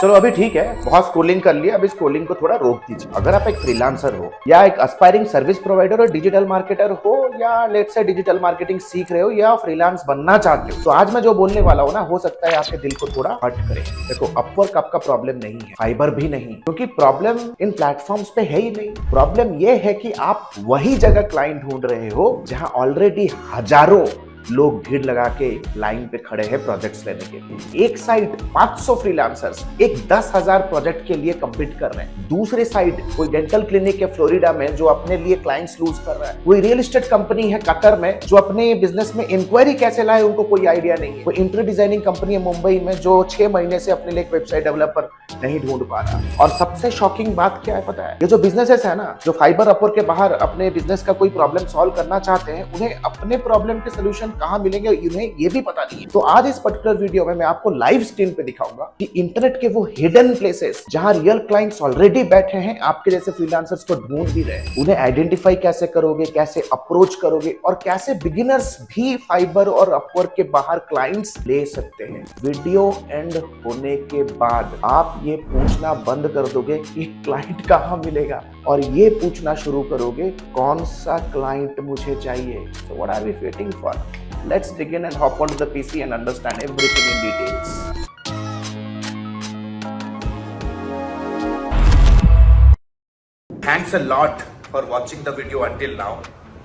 चलो अभी ठीक है, बहुत स्क्रॉलिंग कर लिया, अभी स्क्रॉलिंग को थोड़ा रोक दीजिए। अगर आप एक फ्रीलांसर हो या एक एस्पायरिंग सर्विस प्रोवाइडर और डिजिटल मार्केटर हो या लेट्स से डिजिटल मार्केटिंग सीख रहे हो या फ्रीलांस बनना चाहते हो, तो आज मैं जो बोलने वाला हूँ ना, हो सकता है आपके दिल को थोड़ा हर्ट करे। देखो, अपवर्क आपका प्रॉब्लम नहीं है, फाइबर भी नहीं, क्योंकि प्रॉब्लम इन प्लेटफॉर्म्स पे है ही नहीं। प्रॉब्लम ये है कि आप वही जगह क्लाइंट ढूंढ रहे हो जहां ऑलरेडी हजारों लोग भीड़ लगा के लाइन पे खड़े हैं प्रोजेक्ट्स लेने के लिए। एक साइड 500 फ्रीलांसर्स एक 10,000 प्रोजेक्ट के लिए compete कर रहे हैं, दूसरी साइड कोई डेंटल क्लिनिक है फ्लोरिडा में जो अपने लिए क्लाइंट्स लूज कर रहा है, कोई रियल एस्टेट कंपनी है कतर में जो अपने बिजनेस में इंक्वायरी कैसे लाए उनको कोई आइडिया नहीं है, कोई इंटीरियर डिजाइनिंग कंपनी है मुंबई में जो 6 महीने से अपने लिए एक वेबसाइट डेवलपर नहीं ढूंढ पा रहा। और सबसे शॉकिंग बात क्या है पता है, ये जो बिजनेसेस है ना, जो फाइबर अपवर्क के बाहर अपने बिजनेस का कोई प्रॉब्लम सॉल्व करना चाहते हैं, उन्हें अपने प्रॉब्लम के सोल्यूशन कहां मिलेंगे इन्हें ये भी पता नहीं है। तो आज इस पर्टिकुलर वीडियो में मैं आपको लाइव स्क्रीन पे दिखाऊंगा कि इंटरनेट के वो हिडन प्लेसेस जहां रियल क्लाइंट्स ऑलरेडी बैठे हैं, आपके जैसे फ्रीलांसर्स को ढूंढ भी रहे हैं, उन्हें आइडेंटिफाई कैसे करोगे, कैसे अप्रोच करोगे और कैसे बिगिनर्स भी फाइबर और अपवर्क के बाहर क्लाइंट्स ले सकते हैं। वीडियो एंड होने के बाद आप ये पूछना बंद कर दोगे कि क्लाइंट कहां मिलेगा और ये पूछना शुरू करोगे कौन सा क्लाइंट मुझे चाहिए। So what are we waiting for? Let's begin and hop onto the PC and understand everything in details. Thanks a lot for watching the video until now.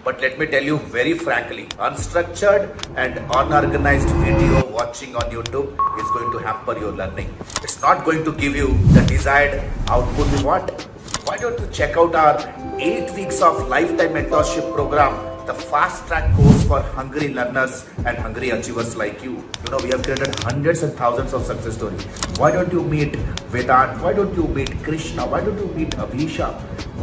But let me tell you very frankly, unstructured and unorganized video watching on YouTube is going to hamper your learning. It's not going to give you the desired output you want. Why don't you check out our 8 weeks of lifetime mentorship program, the fast track course for hungry learners and hungry achievers like you. You know, we have created hundreds and thousands of success stories. Why don't you meet Vedant? Why don't you meet Krishna? Why don't you meet Abhisha?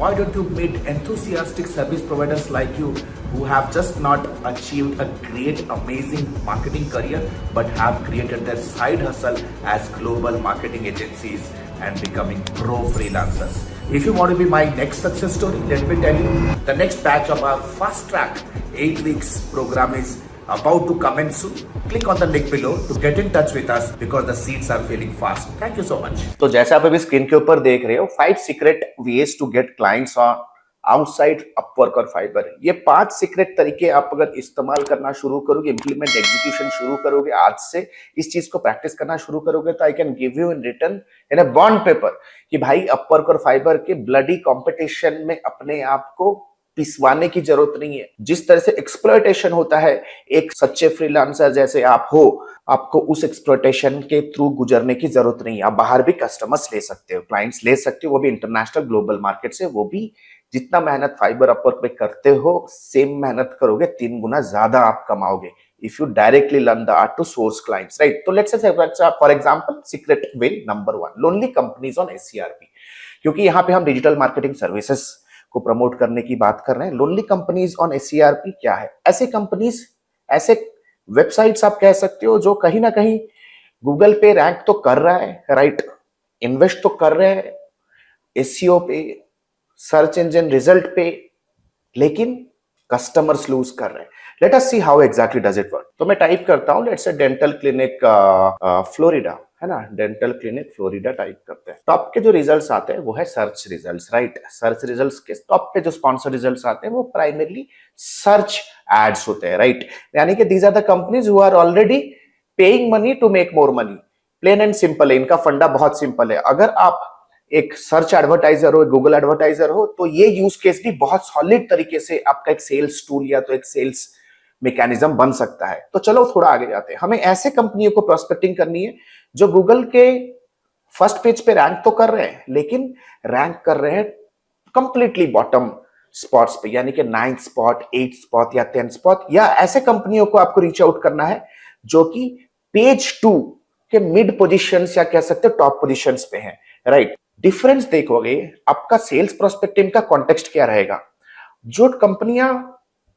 Why don't you meet enthusiastic service providers like you who have just not achieved a great, amazing marketing career, but have created their side hustle as global marketing agencies and becoming pro freelancers. If you want to be my next success story, let me tell you, the next batch of our fast track 8 weeks program is about to commence soon. Click on the link below to get in touch with us because the seats are filling fast. Thank you so much. तो जैसा आप अभी screen के ऊपर देख रहे हो, 5 secret ways to get clients on outside Upwork और फाइबर। ये 5 सीक्रेट तरीके आप अगर इस्तेमाल करना शुरू करोगे, इंप्लीमेंट एग्जीक्यूशन शुरू करोगे, आज से इस चीज को प्रैक्टिस करना शुरू करोगे, तो I can give you in return in a bond paper कि भाई अपवर्क और फाइबर के ब्लडी कंपटीशन में अपने आप को पिसवाने की जरूरत नहीं है। जिस तरह से एक्सप्लॉयटेशन होता है एक सच्चे फ्रीलांसर जैसे आप हो, आपको उस एक्सप्लॉयटेशन के थ्रू गुजरने की जरूरत नहीं है। आप बाहर भी कस्टमर्स ले सकते हो, क्लाइंट्स ले सकते हो, वो भी इंटरनेशनल ग्लोबल मार्केट से। वो भी जितना मेहनत फाइबर अपवर्क पे करते हो, सेम मेहनत करोगे, 3 गुना ज्यादा आप कमाओगे if you directly learn the art to source clients, right? So let's say for example, secret way number 1, lonely companies on SERP, क्योंकि यहाँ पे हम डिजिटल मार्केटिंग सर्विसेज को प्रमोट करने की बात कर रहे हैं। लोनली कंपनीज ऑन SERP क्या है? ऐसे कंपनीज, ऐसे वेबसाइट्स आप कह सकते हो जो कहीं ना कहीं गूगल पे रैंक तो कर रहा है, राइट, इन्वेस्ट तो कर रहे हैं SEO पे, सर्च इंजन रिजल्ट पे, लेकिन कस्टमर्स लूज कर रहे हैं। Let us see how exactly does it work. तो मैं टाइप करता हूं, let's say dental clinic Florida, है ना, डेंटल क्लिनिक फ्लोरिडा टाइप करते हैं। टॉप के जो रिजल्ट्स आते हैं वो है search results, right. Search results के टॉप पे जो स्पॉन्सर रिजल्ट्स आते हैं वो प्राइमरली सर्च एड्स होते हैं, राइट। यानी कि these are the companies who are already paying money to make more money. Plain and simple है, इनका फंडा बहुत सिंपल है। अगर आप एक सर्च एडवर्टाइजर हो, गूगल एडवर्टाइजर हो, तो ये यूज केस भी बहुत सॉलिड तरीके से आपका एक सेल्स टूल या तो एक सेल्स मैकेनिज्म बन सकता है। तो चलो थोड़ा आगे जाते हैं। हमें ऐसे कंपनियों को प्रोस्पेक्टिंग करनी है जो गूगल के फर्स्ट पेज पे रैंक तो कर रहे हैं, लेकिन रैंक कर रहे हैं कंप्लीटली बॉटम स्पॉट्स पे, यानी कि 9th स्पॉट, 8th स्पॉट या 10th स्पॉट। या ऐसे कंपनियों को आपको रीच आउट करना है जो कि पेज 2 के मिड पोजिशंस या कह सकते हो टॉप पोजिशंस पे हैं, राइट। डिफरेंस देखोगे, आपका सेल्स प्रोस्पेक्टिंग का कॉन्टेक्स्ट क्या रहेगा। जो कंपनियां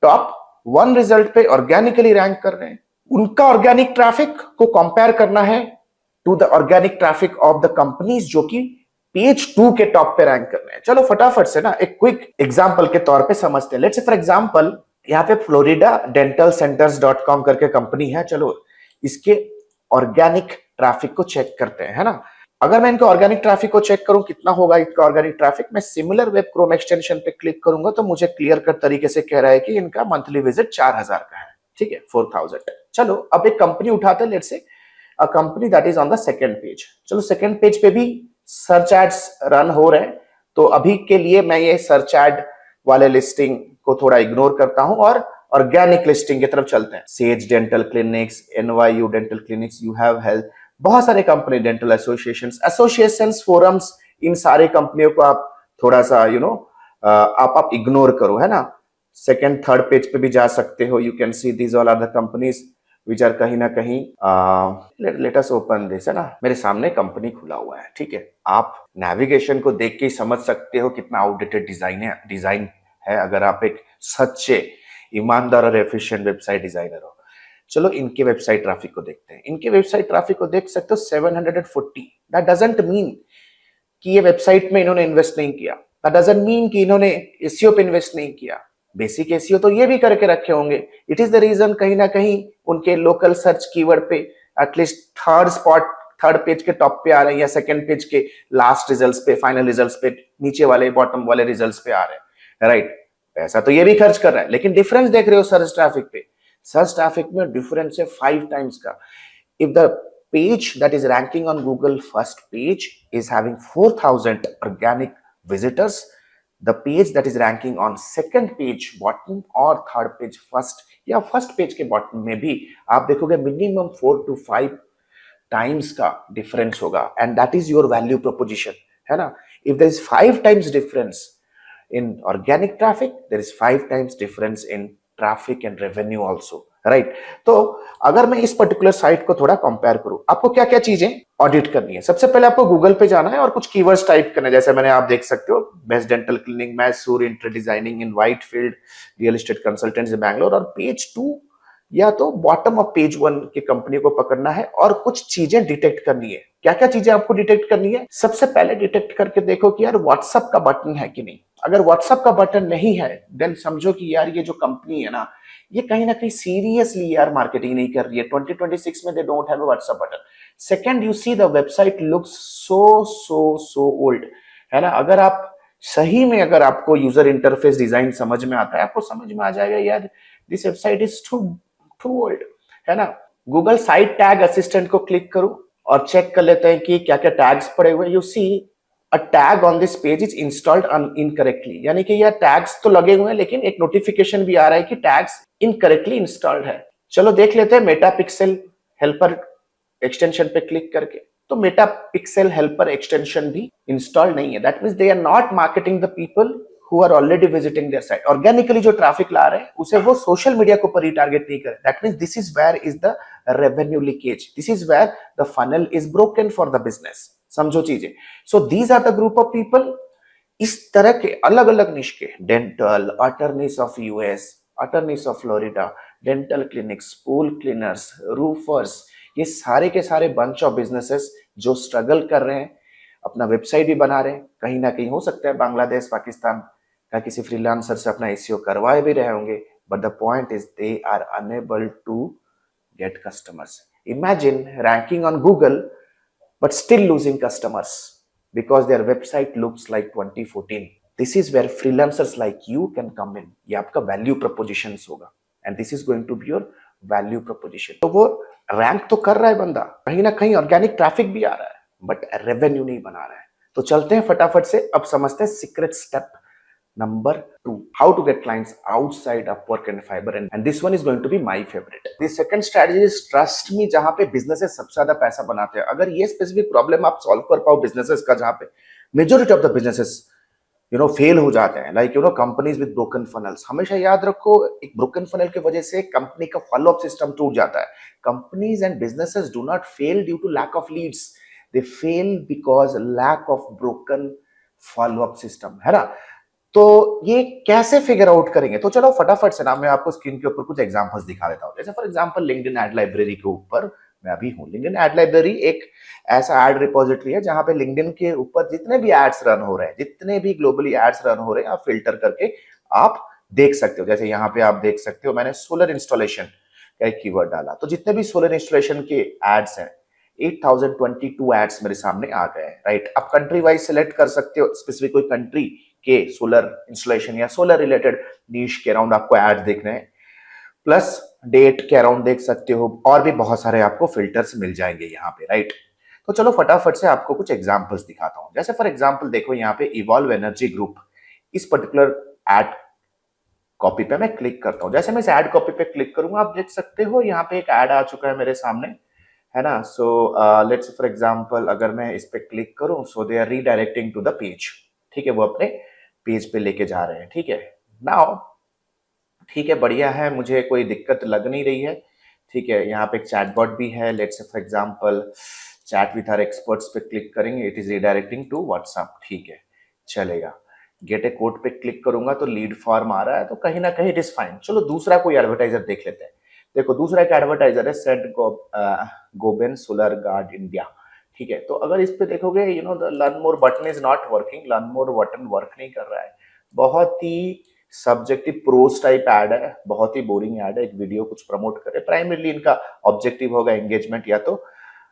टॉप 1 रिजल्ट पे ऑर्गेनिकली रैंक कर रहे हैं, उनका ऑर्गेनिक ट्रैफिक को कंपेयर करना है to the organic traffic of the companies जो कि पेज 2 के टॉप पे रैंक कर रहे हैं। चलो फटाफट से ना एक क्विक एग्जांपल के तौर पे समझते हैं। लेट्स से फॉर एग्जांपल यहाँ पे फ्लोरिडा डेंटल सेंटर्स.com करके कंपनी है। चलो इसके ऑर्गेनिक ट्रैफिक को चेक करते हैं, है ना। अगर मैं इनका ऑर्गेनिक ट्रैफिक को चेक करूं कितना होगा इनका ऑर्गेनिक ट्रैफिक, मैं सिमिलर वेब क्रोम एक्सटेंशन पे क्लिक करूंगा तो मुझे क्लियर कट तरीके से कह रहा है कि इनका मंथली विजिट 4000 का है, ठीक है, 4000। चलो अब एक कंपनी उठाते हैं, let's say a company that is on the second page. चलो सेकंड पेज पे भी सर्च एड्स रन हो रहे हैं, तो अभी के लिए मैं ये सर्च एड वाले लिस्टिंग को थोड़ा इग्नोर करता हूं और ऑर्गेनिक लिस्टिंग की तरफ चलते हैं। Says dental clinics, NYU dental clinics, you have health, बहुत सारे कंपनी, डेंटल एसोसिएशंस, फोरम्स, इन सारे कंपनियों को आप थोड़ा सा आप इग्नोर करो, है ना। सेकंड थर्ड पेज पे भी जा सकते हो, you can see these all are the companies which are कहीं ना कहीं, लेट अस ओपन दिस, है ना, मेरे सामने कंपनी खुला हुआ है, ठीक है। आप नेविगेशन को देख के ही समझ सकते हो कितना आउटडेटेड डिजाइन है अगर आप एक सच्चे ईमानदार और एफिशिएंट वेबसाइट डिजाइनर हो। चलो इनके वेबसाइट ट्रैफिक को देखते हैं। इनके वेबसाइट ट्रैफिक को देख सकते हो 740। दैट डजंट मीन कि ये वेबसाइट में इन्होंने इन्वेस्ट नहीं किया, दैट डजंट मीन कि इन्होंने एसईओ पे इन्वेस्ट नहीं किया। बेसिक एसईओ तो ये भी करके रखे होंगे। इट इज द रीजन कहीं ना कहीं उनके लोकल सर्च कीवर्ड पे एटलीस्ट थर्ड पेज के टॉप पे आ रहे हैं, या सेकंड पेज के लास्ट रिजल्ट्स पे, फाइनल रिजल्ट्स पे, नीचे वाले बॉटम वाले रिजल्ट्स पे आ रहे हैं, राइट। पैसा तो ये भी खर्च कर रहा है, लेकिन डिफरेंस देख रहे हो सर्च ट्रैफिक पे। सर्च ट्रैफिक में डिफरेंस है 5 टाइम्स का। If the page that is ranking on Google first page is having 4000 organic visitors, the page that is ranking on second page bottom or third page first या first page के bottom में भी आप देखोगे minimum 4 to 5 times का difference होगा, and that is your value proposition, है ना। If there is 5 times difference in organic traffic, there is 5 times difference in traffic and revenue also, right. तो अगर मैं इस पर्टिकुलर साइट को थोड़ा कंपेयर करूं, आपको क्या क्या चीजें ऑडिट करनी है। सबसे पहले आपको गूगल पे जाना है और कुछ कीवर्ड्स टाइप करना है, जैसे मैंने आप देख सकते हो, best dental clinic, Mysore, interior designing in Whitefield, real estate consultants in Bangalore, और पेज 2 या तो बॉटम ऑफ पेज 1 की कंपनी को पकड़ना है और कुछ चीजें डिटेक्ट करनी है। क्या क्या चीजें आपको डिटेक्ट करनी है? सबसे पहले डिटेक्ट करके देखो कि यार व्हाट्सएप का बटन है कि नहीं। अगर व्हाट्सएप का बटन नहीं है, देन समझो कि यार ये जो कंपनी है ना, ये कहीं ना कहीं सीरियसली यार मार्केटिंग नहीं कर रही है। 2026 में they don't have a WhatsApp button. Second, you see the website looks so old, है ना। अगर आप सही में, अगर आपको यूजर इंटरफेस डिजाइन समझ में आता है, आपको समझ में आ जाएगा यार this website is too old, है ना। गूगल साइट टैग असिस्टेंट को क्लिक करो और चेक कर लेते हैं कि क्या क्या टैग्स पड़े हुए। You see a tag on this page is installed incorrectly, यानी कि यह टैग्स तो लगे हुए हैं लेकिन एक नोटिफिकेशन भी आ रहा है कि टैग्स इनकरेक्टली इंस्टॉल्ड है। चलो देख लेते हैं मेटा पिक्सेल हेल्पर एक्सटेंशन पे क्लिक करके। तो मेटा पिक्सेल हेल्पर एक्सटेंशन भी इंस्टॉल नहीं है। That means they are not marketing the people who are already visiting their site। Organically जो ट्रैफिक ला रहे हैं उसे वो सोशल मीडिया को पर टारगेट नहीं करे। That means this is where is the revenue leakage, this is where the funnel is broken for the business. समझो चीजें। So these are the group of people. इस तरह के अलग अलग निश के, dental, attorneys of US, attorneys of Florida, dental clinics, pool cleaners, roofers, ये सारे के सारे बंच ऑफ बिजनेसेस जो स्ट्रगल कर रहे हैं, अपना वेबसाइट भी बना रहे हैं, कहीं ना कहीं हो सकता है बांग्लादेश, पाकिस्तान का किसी फ्रीलांसर से अपना एसईओ करवाए भी रहे होंगे, but the point is they are unable to get customers. Imagine ranking on Google but still losing customers because their website looks like 2014। This is where freelancers like you can come in। ये आपका value propositions होगा, and this is going to be your value proposition। तो वो rank तो कर रहा है बंदा, कहीं ना कहीं ऑर्गेनिक ट्रैफिक भी आ रहा है, बट रेवेन्यू नहीं बना रहा है। तो चलते हैं फटाफट से, अब समझते हैं secret step Number 2, how to get clients outside Upwork and Fiverr, and this one is going to be my favorite। The second strategy is trust me, जहां पे businesses सबसे ज्यादा पैसा बनाते हैं। अगर ये specific problem आप solve कर पाओ businesses का, जहां पे majority of the businesses fail हो जाते हैं, like companies with broken funnels। हमेशा याद रखो, एक broken funnel की वजह से कंपनी का follow up system टूट जाता है। Companies and businesses do not fail due to lack of leads, they fail because lack of broken follow up system, है ना। तो ये कैसे फिगर आउट करेंगे? तो चलो फटाफट से ना मैं आपको स्क्रीन के ऊपर कुछ एग्जांपल्स दिखा देता हूं। जैसे for example LinkedIn ad library के ऊपर मैं अभी हूं। लिंक्डइन एड लाइब्रेरी एक ऐसा एड रिपोजिटरी है जहां पे लिंक्डइन के ऊपर जितने भी एड्स रन हो रहे हैं, जितने भी ग्लोबली एड्स रन हो रहे हैं, आप फिल्टर करके आप देख सकते हो। जैसे यहाँ पे आप देख सकते हो, मैंने सोलर इंस्टॉलेशन का एक कीवर्ड डाला, तो जितने भी सोलर इंस्टॉलेशन के एड्स हैं 8022 एड्स मेरे सामने आ गए हैं, राइट। आप कंट्री वाइज सिलेक्ट कर सकते हो, स्पेसिफिक कोई कंट्री के सोलर इंस्टॉलेशन या सोलर रिलेटेड नीश के अराउंड आपको एड देखने हैं, प्लस डेट के अराउंड देख सकते हो, और भी बहुत सारे आपको फिल्टर्स मिल जाएंगे यहाँ पे, राइट। तो चलो फटाफट से आपको कुछ एग्जांपल्स दिखाता हूं। जैसे फॉर एग्जांपल देखो यहाँ पे इवॉल्व एनर्जी ग्रुप, इस पर्टिकुलर एड कॉपी पे मैं क्लिक करता हूं। जैसे मैं इस एड कॉपी पे क्लिक करूंगा, आप देख सकते हो यहाँ पे एक एड आ चुका है मेरे सामने, है ना। सो लेट्स फॉर एग्जांपल अगर मैं इस पे क्लिक करूं, so they are redirecting to the page, ठीक है, वो अपने पेज पे लेके जा रहे हैं, ठीक है। नाउ ठीक है, बढ़िया है, मुझे कोई दिक्कत लग नहीं रही है, ठीक है। यहाँ पे एक चैटबॉट भी है, let's for example chat with our experts पे क्लिक करेंगे, it is redirecting to WhatsApp, ठीक है, चलेगा। गेट ए कोड पे क्लिक करूंगा तो लीड फॉर्म आ रहा है, तो कहीं ना कहीं इट इज फाइन। चलो दूसरा कोई एडवर्टाइजर देख लेते हैं। देखो दूसरा एक एडवर्टाइजर है Saint Gobain solar guard India, ठीक है। तो अगर इस पे देखोगे, you know the learn more button is not working, learn more button work नहीं कर रहा है, बहुत ही सब्जेक्टिव प्रोज टाइप एड है, बहुत ही बोरिंग एड है, एक वीडियो कुछ प्रमोट करे। प्राइमरली इनका ऑब्जेक्टिव होगा एंगेजमेंट या तो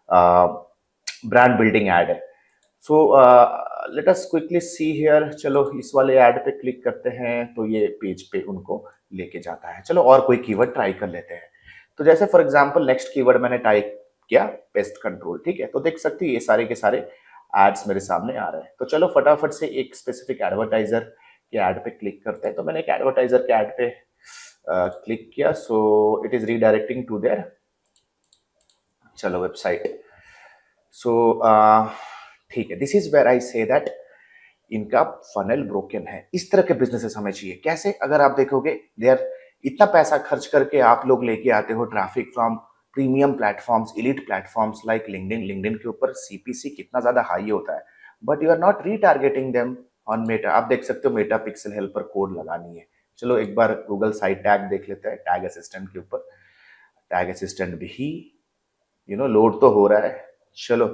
ब्रांड बिल्डिंग एड है। So let us quickly see here, चलो इस वाले ऐड पे क्लिक करते हैं तो ये पेज पे उनको लेके जाता है। चलो और कोई कीवर्ड ट्राई कर लेते हैं। तो जैसे फॉर एग्जांपल नेक्स्ट कीवर्ड मैंने टाइप किया पेस्ट कंट्रोल, ठीक है। तो देख सकते हैं ये सारे के सारे एड्स मेरे सामने आ रहे हैं। तो चलो फटाफट से एक स्पेसिफिक एडवर्टाइजर के ऐड पे क्लिक करते हैं। तो मैंने एक एडवर्टाइजर के ऐड पे क्लिक किया, so it is redirecting to there, चलो वेबसाइट। सो ठीक है, this is where I say that इनका फनल ब्रोकन है। इस तरह के बिजनेसेस हमें चाहिए। कैसे? अगर आप देखोगे देयर इतना पैसा खर्च करके आप लोग लेके आते हो traffic from premium platforms, elite platforms like LinkedIn के ऊपर सीपीसी कितना ज्यादा हाई होता है, but you are not retargeting them on Meta. आप देख सकते हो मेटा पिक्सल हेल्पर कोड लगानी है। चलो एक बार गूगल साइट टैग देख लेते हैं, टैग असिस्टेंट के ऊपर। टैग असिस्टेंट भी लोड तो हो रहा है। चलो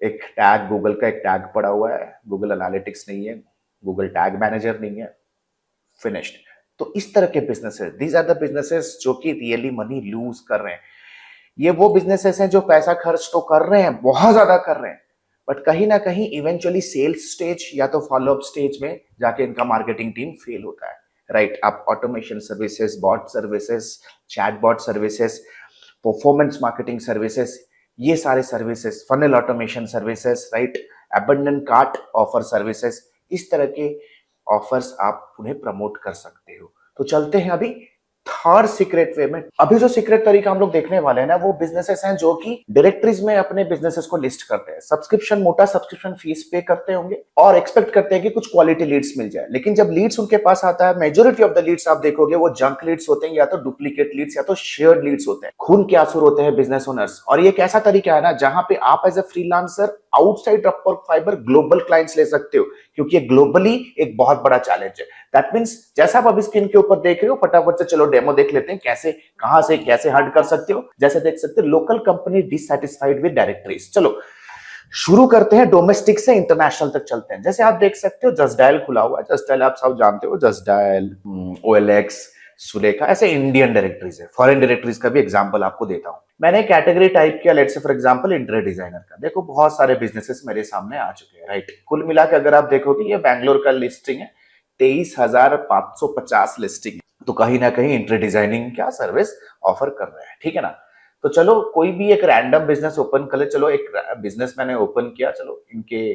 एक टैग गूगल का एक टैग पड़ा हुआ है, गूगल एनालिटिक्स नहीं है, गूगल टैग मैनेजर नहीं है, फिनिश्ड। तो इस तरह के businesses, these are the businesses जो कि रियली मनी लूज कर रहे हैं। ये वो बिजनेसेस हैं जो पैसा खर्च तो कर रहे हैं, बहुत ज्यादा कर रहे हैं, बट कहीं ना कहीं इवेंचुअली सेल्स स्टेज या तो फॉलोअप स्टेज में जाके इनका मार्केटिंग टीम फेल होता है, राइट। आप automation services, bot services, chatbot services, performance marketing services, ये सारे services, funnel automation services, right, abandon cart offer services, इस तरह के ऑफर्स आप उन्हें प्रमोट कर सकते हो। तो चलते हैं अभी थर्ड सीक्रेट वे में। अभी जो सीक्रेट तरीका हम लोग देखने वाले हैं ना, वो बिजनेसेस हैं जो कि डायरेक्टरीज में अपने बिजनेसेस को लिस्ट करते हैं, सब्सक्रिप्शन, मोटा सब्सक्रिप्शन फीस पे करते होंगे और एक्सपेक्ट करते हैं कि कुछ क्वालिटी लीड्स मिल जाए। लेकिन जब लीड्स उनके पास आता है, मेजोरिटी ऑफ द लीड्स आप देखोगे वो जंक लीड्स होते हैं, या तो डुप्लीकेट लीड्स या तो शेयर्ड लीड्स होते हैं। खून के आंसू होते हैं बिजनेस ओनर्स। और ये एक ऐसा तरीका है ना जहां पे आप as a freelancer outside Upwork Fiverr global clients ले सकते हो, क्योंकि ये ग्लोबली एक बहुत बड़ा चैलेंज है। दैट मींस जैसा आप अभी स्क्रीन के ऊपर देख रहे हो, फटाफट से चलो डेमो देख लेते हैं कैसे, कहां से कैसे हर्ट कर सकते हो। जैसे देख सकते हो local company dissatisfied with directories. चलो शुरू करते हैं डोमेस्टिक से इंटरनेशनल तक चलते हैं। जैसे आप देख सकते हो जस्ट डायल खुला हुआ है। जस्ट डायल आप सब जानते हो, जस्ट डायल, OLX, सुलेखा, ऐसे इंडियन डायरेक्टरीज है। फॉरेन डायरेक्टरीज का भी एग्जांपल आपको देता हूं। मैंने कैटेगरी टाइप किया, let's say for example interior designer का। देखो बहुत सारे बिजनेसेस मेरे सामने आ चुके हैं, राइट। कुल मिलाकर अगर आप देखोगे ये बैंगलोर का लिस्टिंग है, 23,550 लिस्टिंग। तो कहीं ना कहीं इंटीरियर डिजाइनिंग क्या सर्विस ऑफर कर रहे हैं, ठीक है ना। तो चलो कोई भी एक रैंडम बिजनेस ओपन कर ले। चलो एक बिजनेस मैंने ओपन किया, चलो इनके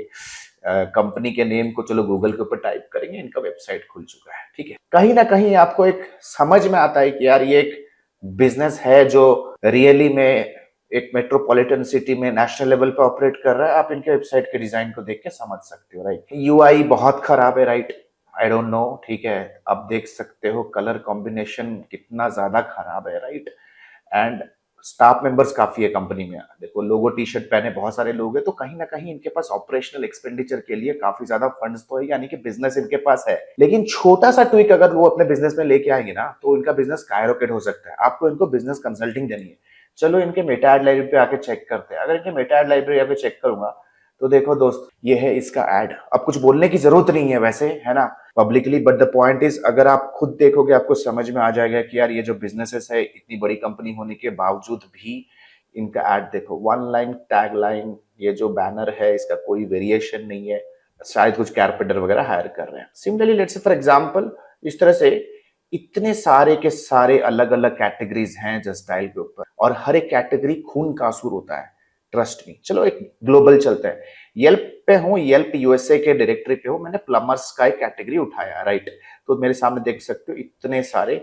कंपनी के नेम को चलो गूगल के ऊपर टाइप करेंगे, इनका वेबसाइट खुल चुका है, ठीक है। कहीं ना कहीं आपको एक समझ में आता है कि यार ये एक बिजनेस है जो रियली में एक मेट्रोपॉलिटन सिटी में नेशनल लेवल पे ऑपरेट कर रहा है। आप इनके वेबसाइट के डिजाइन को देख के समझ सकते हो, राइट। यूआई बहुत खराब है, राइट, आई डोंट नो, ठीक है। आप देख सकते हो कलर कॉम्बिनेशन कितना ज्यादा खराब है, राइट। एंड स्टाफ मेंबर्स काफी है कंपनी में। देखो लोगो टी शर्ट पहने बहुत सारे लोग हैं, तो कहीं ना कहीं इनके पास ऑपरेशनल एक्सपेंडिचर के लिए काफी ज्यादा फंड्स तो है, यानी कि बिजनेस इनके पास है। लेकिन छोटा सा ट्विक अगर वो अपने बिजनेस में लेके आएंगे ना, तो इनका बिजनेस स्काईरॉकेट हो सकता है। आपको इनको बिजनेस कंसल्टिंग देनी है। चलो इनके मेटा एड लाइब्रेरी पे आके चेक करते हैं। अगर इनके मेटा एड लाइब्रेरी पे चेक करूंगा तो देखो दोस्त, ये है इसका एड। अब कुछ बोलने की जरूरत नहीं है वैसे, है ना, publicly, but the point is अगर आप खुद देखोगे आपको समझ में आ जाएगा कि यार ये जो बिजनेसेस है, इतनी बड़ी कंपनी होने के बावजूद भी इनका एड देखो, 1 लाइन टैग लाइन, ये जो बैनर है इसका कोई वेरिएशन नहीं है, शायद कुछ कैरपेंटर वगैरह हायर कर रहे हैं। Similarly let's say for example इस तरह से इतने सारे के सारे अलग अलग कैटेगरीज हैं जस्ट डायल के ऊपर, और हर एक कैटेगरी खून का आंसू होता है, ट्रस्ट मी। चलो एक ग्लोबल चलते हैं, येल्प पे हूँ, येल्प यूएसए के डायरेक्टरी पे हूँ, मैंने प्लम्बर्स का एक कैटेगरी उठाया, राइट। तो मेरे सामने देख सकते हो इतने सारे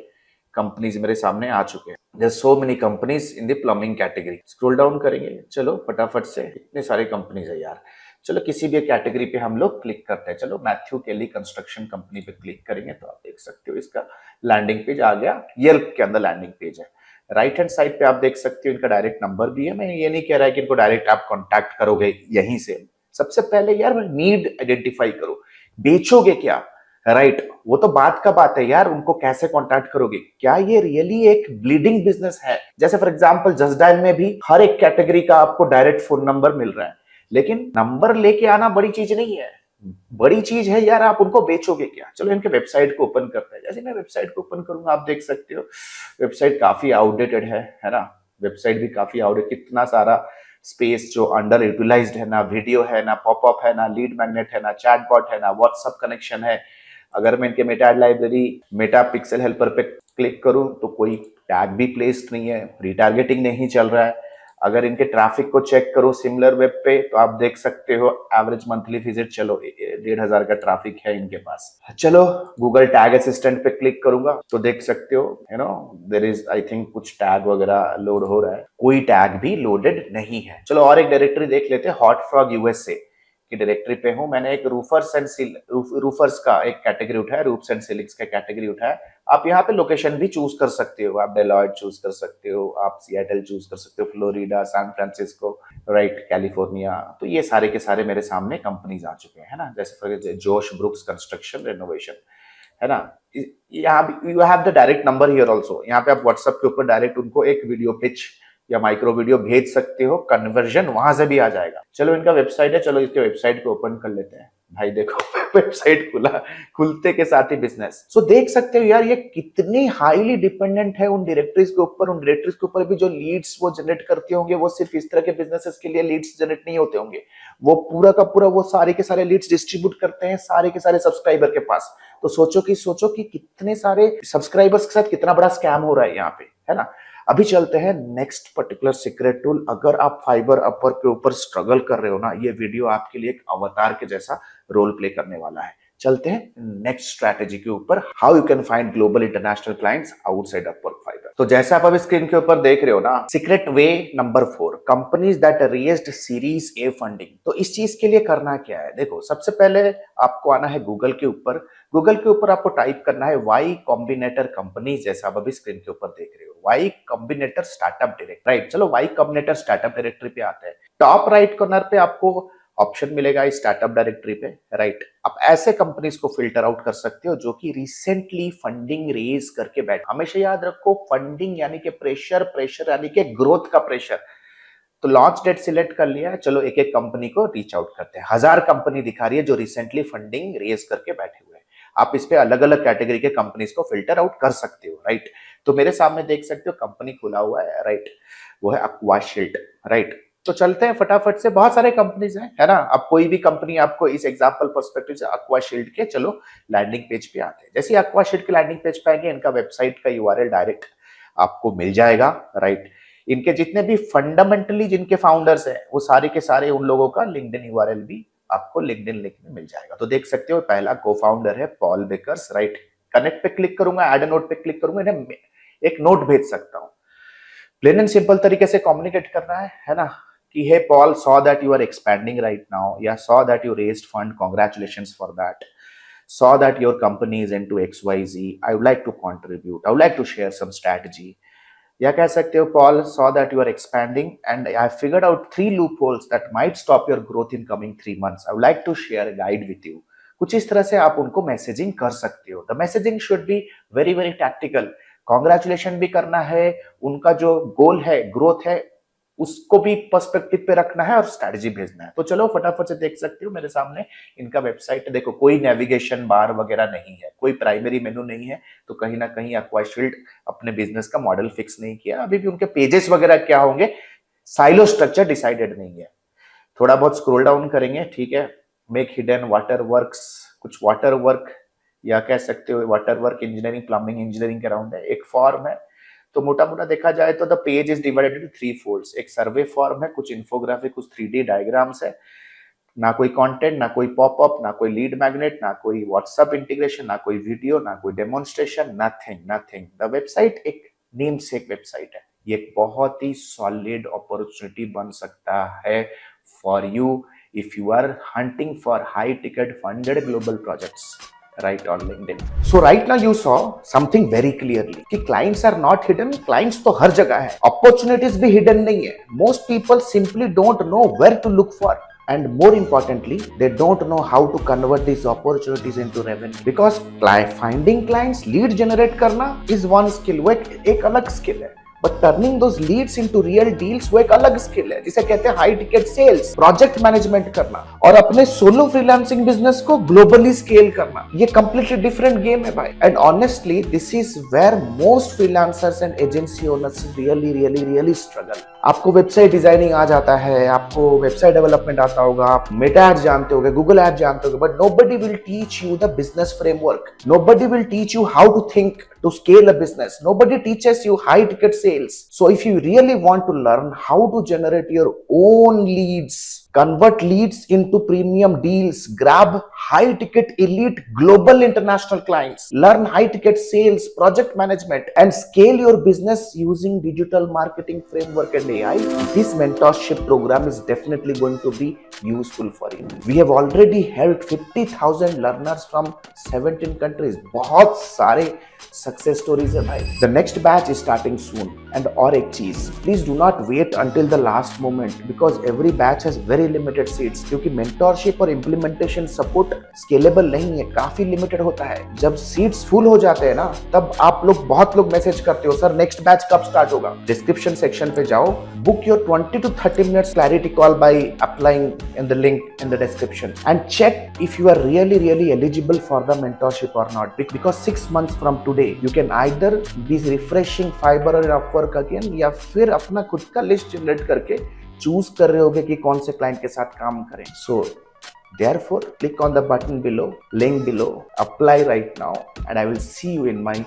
कंपनीज मेरे सामने आ चुके हैं, there so many companies in the plumbing category. Scroll down करेंगे, चलो फटाफट से, इतने सारे कंपनीज है यार। चलो किसी भी कैटेगरी पे हम लोग क्लिक करते हैं, चलो मैथ्यू केली कंस्ट्रक्शन कंपनी पे क्लिक करेंगे तो आप देख सकते हो इसका लैंडिंग पेज आ गया, येल्प के अंदर लैंडिंग पेज है। राइट हैंड साइड पे आप देख सकते हो इनका डायरेक्ट नंबर भी है। मैं ये नहीं कह रहा है कि इनको डायरेक्ट आप कॉन्टैक्ट करोगे यहीं से, सबसे पहले यार नीड आइडेंटिफाई करो, बेचोगे क्या, राइट वो तो बात का बात है यार, उनको कैसे कॉन्टैक्ट करोगे, क्या ये रियली एक ब्लीडिंग बिजनेस है। जैसे फॉर एग्जांपल जस्ट डायल में भी हर एक कैटेगरी का आपको डायरेक्ट फोन नंबर मिल रहा है, लेकिन नंबर लेके आना बड़ी चीज नहीं है, बड़ी चीज है यार आप उनको बेचोगे क्या। चलो इनके वेबसाइट को ओपन करते हैं। जैसे मैं वेबसाइट को ओपन करूंगा आप देख सकते हो वेबसाइट काफी आउटडेटेड है ना, वेबसाइट भी काफी आउटडेटेड, कितना सारा स्पेस जो अंडर यूटिलाइज्ड है, ना वीडियो है, ना पॉपअप है, ना लीड मैग्नेट है, ना चैटबॉट है, ना व्हाट्सएप कनेक्शन है। अगर मैं इनके Meta library Meta pixel helper पे क्लिक करूं तो कोई टैग भी प्लेस्ड नहीं है, रिटारगेटिंग नहीं चल रहा है। अगर इनके ट्रैफिक को चेक करो सिमिलर वेब पे तो आप देख सकते हो एवरेज मंथली विजिट, चलो 1500 का ट्रैफिक है इनके पास। चलो गूगल टैग असिस्टेंट पे क्लिक करूंगा तो देख सकते हो you know there is I think कुछ टैग वगैरह लोड हो रहा है, कोई टैग भी लोडेड नहीं है। चलो और एक डायरेक्टरी देख लेते हैं, हॉट फ्रॉग यूएसए की डायरेक्टरी पे हूं। मैंने एक रूफर्स का एक कैटेगरी उठाया, रूफ्स एंड सीलिंग्स का कैटेगरी उठाया। आप यहाँ पे लोकेशन भी चूज कर सकते हो, आप डेलॉयट चूज कर सकते हो, आप सिएटल चूज कर सकते हो, Florida, San Francisco, right, California. तो ये सारे के सारे मेरे सामने कंपनीज आ चुके हैं, है ना। जैसे जोश ब्रुक्स कंस्ट्रक्शन रेनोवेशन, है ना। यहाँ you have the direct number here also, यहाँ पे आप व्हाट्सएप के ऊपर डायरेक्ट उनको एक वीडियो पिच या माइक्रो वीडियो भेज सकते हो, कन्वर्जन वहां से भी आ जाएगा। चलो इनका वेबसाइट है, चलो इसके वेबसाइट को ओपन कर लेते हैं। भाई देखो वेबसाइट खुला, खुलते के साथ ही बिजनेस। सो देख सकते हो यार ये कितनी हाईली डिपेंडेंट है उन डायरेक्टरीज के ऊपर। उन डायरेक्टरीज के ऊपर भी जो लीड्स वो जनरेट करते होंगे वो सिर्फ इस तरह के बिजनेसेस के लिए लीड्स जनरेट नहीं होते होंगे, वो पूरा का पूरा वो सारे के सारे लीड्स डिस्ट्रीब्यूट करते हैं सारे के सारे सब्सक्राइबर के पास। तो सोचो कि कितने सारे सब्सक्राइबर्स के साथ कितना बड़ा स्कैम हो रहा है यहाँ पे, है ना। अभी चलते हैं नेक्स्ट पर्टिकुलर सीक्रेट टूल। अगर आप फाइबर अपवर्क के ऊपर स्ट्रगल कर रहे हो ना, ये वीडियो आपके लिए एक अवतार के जैसा रोल प्ले करने वाला है। चलते हैं नेक्स्ट स्ट्रैटेजी के ऊपर, how you can find global international clients outside Upwork fibre. तो जैसे आप अभी स्क्रीन के ऊपर देख रहे हो ना, secret way number 4, companies that raised series A funding. तो इस चीज के लिए करना क्या है, देखो सबसे पहले आपको आना है गूगल के ऊपर। गूगल के ऊपर आपको टाइप करना है वाई कॉम्बिनेटर कंपनीज, जैसा आप अभी स्क्रीन के ऊपर देख रहे हो, Y Combinator startup direct, right. चलो वाई कॉम्बिनेटर स्टार्टअप डायरेक्टरी पे आते हैं। टॉप राइट कॉर्नर पे आपको ऑप्शन मिलेगा इस स्टार्टअप डायरेक्टरी पे, राइट। आप ऐसे कंपनीज को फिल्टर आउट कर सकते हो जो कि रिसेंटली फंडिंग रेज करके बैठे। हमेशा याद रखो फंडिंग यानी कि प्रेशर यानी कि ग्रोथ का प्रेशर। तो लॉन्च डेट सिलेक्ट कर लिया है, चलो एक एक कंपनी को रीच आउट करते हैं। 1000 कंपनी दिखा रही है जो रिसेंटली फंडिंग रेज करके बैठे हुए हैं। आप इस पे अलग अलग कैटेगरी के कंपनीज को फिल्टर आउट कर सकते हो, राइट। तो मेरे सामने देख सकते हो कंपनी खुला हुआ है, राइट, वो है अक्वाशील्ड, राइट। तो चलते हैं फटाफट से, बहुत सारे कंपनीज हैं, है ना। अब कोई भी कंपनी आपको इस एग्जांपल पर्सपेक्टिव से अक्वाशील्ड के, चलो लैंडिंग पेज पे आते हैं। जैसे अक्वाशील्ड के लैंडिंग पेज पे आएंगे, इनका वेबसाइट का यूआरएल डायरेक्ट आपको मिल जाएगा, राइट। इनके जितने भी फंडामेंटली जिनके फाउंडर्स हैं वो सारे के सारे उन लोगों का लिंक्डइन यूआरएल भी आपको लिंक्डइन लिंक में मिल जाएगा। तो देख सकते हो पहला को-फाउंडर है पॉल बेकर्स, राइट। कनेक्ट पे क्लिक करूंगा, ऐड अ नोट पे क्लिक करूंगा, इन्हें एक नोट भेज सकता हूं। प्लेन एंड सिंपल तरीके से कम्युनिकेट करना है ना, कि हे Paul, saw that you are expanding right now, या saw that you raised fund, congratulations for that, saw that your company is into XYZ, I would like to contribute, I would like to share some strategy। या कह सकते हो Paul, saw that you are expanding and I figured out 3 loopholes that might stop your growth in coming 3 months, I would like to share a guide with you। कुछ इस तरह से आप उनको मैसेजिंग कर सकते हो। The messaging should be very very tactical. Congratulation भी करना है, उनका जो गोल है, ग्रोथ है, उसको भी पर्सपेक्टिव पे रखना है और स्ट्रैटेजी भेजना है। तो चलो फटाफट से देख सकते हो मेरे सामने इनका वेबसाइट। देखो कोई नेविगेशन बार वगैरह नहीं है, कोई प्राइमरी मेनू नहीं है। तो कहीं ना कहीं अक्वाशील्ड अपने बिजनेस का मॉडल फिक्स नहीं किया। अभी भी उनके पेजेस वगैरह क्या होंगे, साइलो स्ट्रक्चर डिसाइडेड नहीं है। थोड़ा बहुत स्क्रॉल डाउन करेंगे, ठीक है, मेक हिडन वाटर वर्क्स, कुछ वाटर वर्क या कह सकते हो water work engineering, plumbing engineering के अराउंड है। एक फॉर्म है, तो मोटा मोटा देखा जाए तो the page is divided into 3 folds. एक सर्वे फॉर्म है, कुछ इन्फोग्राफिक, कुछ 3D डायग्राम्स है, ना कोई कंटेंट, ना कोई पॉपअप, ना कोई लीड मैग्नेट, ना कोई व्हाट्सएप इंटीग्रेशन, ना कोई वीडियो, ना कोई डेमोन्स्ट्रेशन, नथिंग। द वेबसाइट एक नेम सेक वेबसाइट है। ये एक बहुत ही सॉलिड अपॉर्चुनिटी बन सकता है for you if you are hunting for high ticket funded global projects right on LinkedIn. So right now you saw something very clearly कि clients are not hidden, clients तो हर जगह है, opportunities भी hidden नहीं है। Most people simply don't know where to look for, and more importantly they don't know how to convert these opportunities into revenue, because finding clients, lead generate करना is one skill, वो एक अलग skill है, but turning those leads into real deals वो एक अलग skill है, जिसे कहते हैं high ticket sales, project management करना और अपने सोलो फ्रीलांसिंग बिजनेस को ग्लोबली स्केल करना। ये कंप्लीटली डिफरेंट गेम है भाई। And honestly this is where most freelancers and agency owners really struggle. आपको वेबसाइट डिजाइनिंग आ जाता है, आपको वेबसाइट डेवलपमेंट आता होगा, आप मेटा एड जानते होगे, गूगल एड जानते होगे, but nobody will teach you the business framework, nobody will teach you how to think to scale a business, nobody teaches you high ticket sales. So if you really want to learn how to generate your own leads, convert leads into premium deals, grab high ticket elite global international clients, learn high ticket sales, project management, and scale your business using digital marketing framework and AI, this mentorship program is definitely going to be useful for you. We have already helped 50,000 learners from 17 countries. बहुत सारे success stories है भाई। The next batch is starting soon. And और एक चीज, please do not wait until the last moment, because every batch has very limited seats, क्योंकि mentorship और implementation support scalable नहीं है, काफी लिमिटेड होता है। जब सीट्स फुल हो जाते हैं ना, तब आप लोग बहुत लोग मैसेज करते हो सर नेक्स्ट बैच कब स्टार्ट होगा। डिस्क्रिप्शन सेक्शन पे जाओ, book your 20 to 30 minutes clarity call by applying in the link in the description, and check if you are really eligible for the mentorship or not, because 6 months from today you can either be refreshing Fiverr or Upwork again, या फिर अपना खुद का list generate करके choose कर रहे होगे कि कौन से क्लाइंट के साथ काम करें। So therefore click on the button below, link below, apply right now, and I will see you in my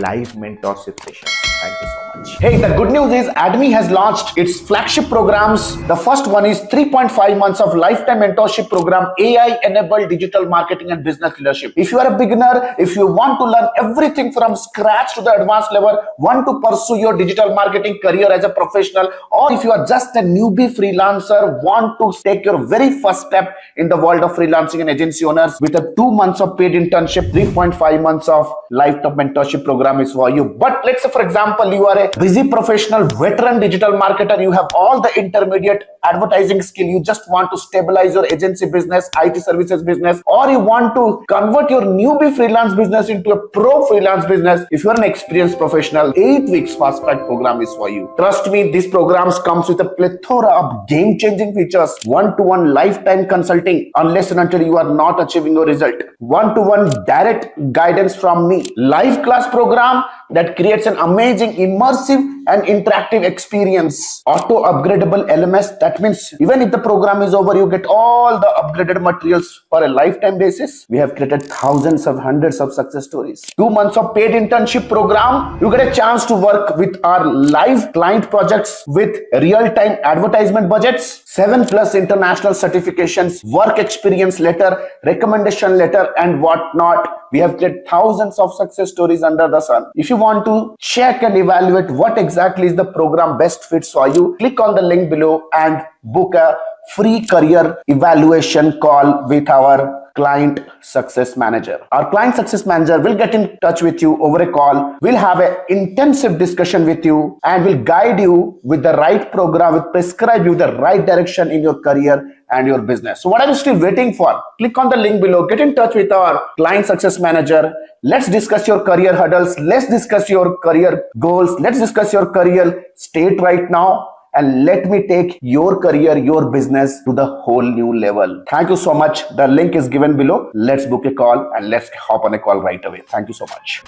live mentorship sessions. Thank you so much. Hey, the good news is Admi has launched its flagship programs. The first one is 3.5 months of lifetime mentorship program, AI enabled digital marketing and business leadership. If you are a beginner, if you want to learn everything from scratch to the advanced level, want to pursue your digital marketing career as a professional, or if you are just a newbie freelancer, want to take your very first step in the world of freelancing and agency owners with a 2 months of paid internship, 3.5 months of lifetime mentorship program is for you. But let's say for example you are a busy professional, veteran digital marketer, you have all the intermediate advertising skill, you just want to stabilize your agency business, IT services business, or you want to convert your newbie freelance business into a pro freelance business. If you are an experienced professional, 8 weeks fast track program is for you. Trust me, these programs comes with a plethora of game changing features, one-to-one lifetime consulting unless and until you are not achieving your result, one-to-one direct guidance from me, live class program that creates an amazing immersive and interactive experience, auto upgradable LMS, that means even if the program is over you get all the upgraded materials for a lifetime basis. We have created thousands of hundreds of success stories. 2 months of paid internship program, you get a chance to work with our live client projects with real-time advertisement budgets, 7+ international certifications, work experience letter, recommendation letter, and whatnot. We have created thousands of success stories under the sun. If you want to check and evaluate what exactly is the program best fits for you, click on the link below and book a free career evaluation call with our client success manager. Our client success manager will get in touch with you over a call. We'll have an intensive discussion with you and will guide you with the right program, will prescribe you the right direction in your career and your business. So what are you still waiting for? Click on the link below, get in touch with our client success manager. Let's discuss your career hurdles. Let's discuss your career goals. Let's discuss your career state right now. And let me take your career, your business to the whole new level. Thank you so much. The link is given below. Let's book a call and let's hop on a call right away. Thank you so much.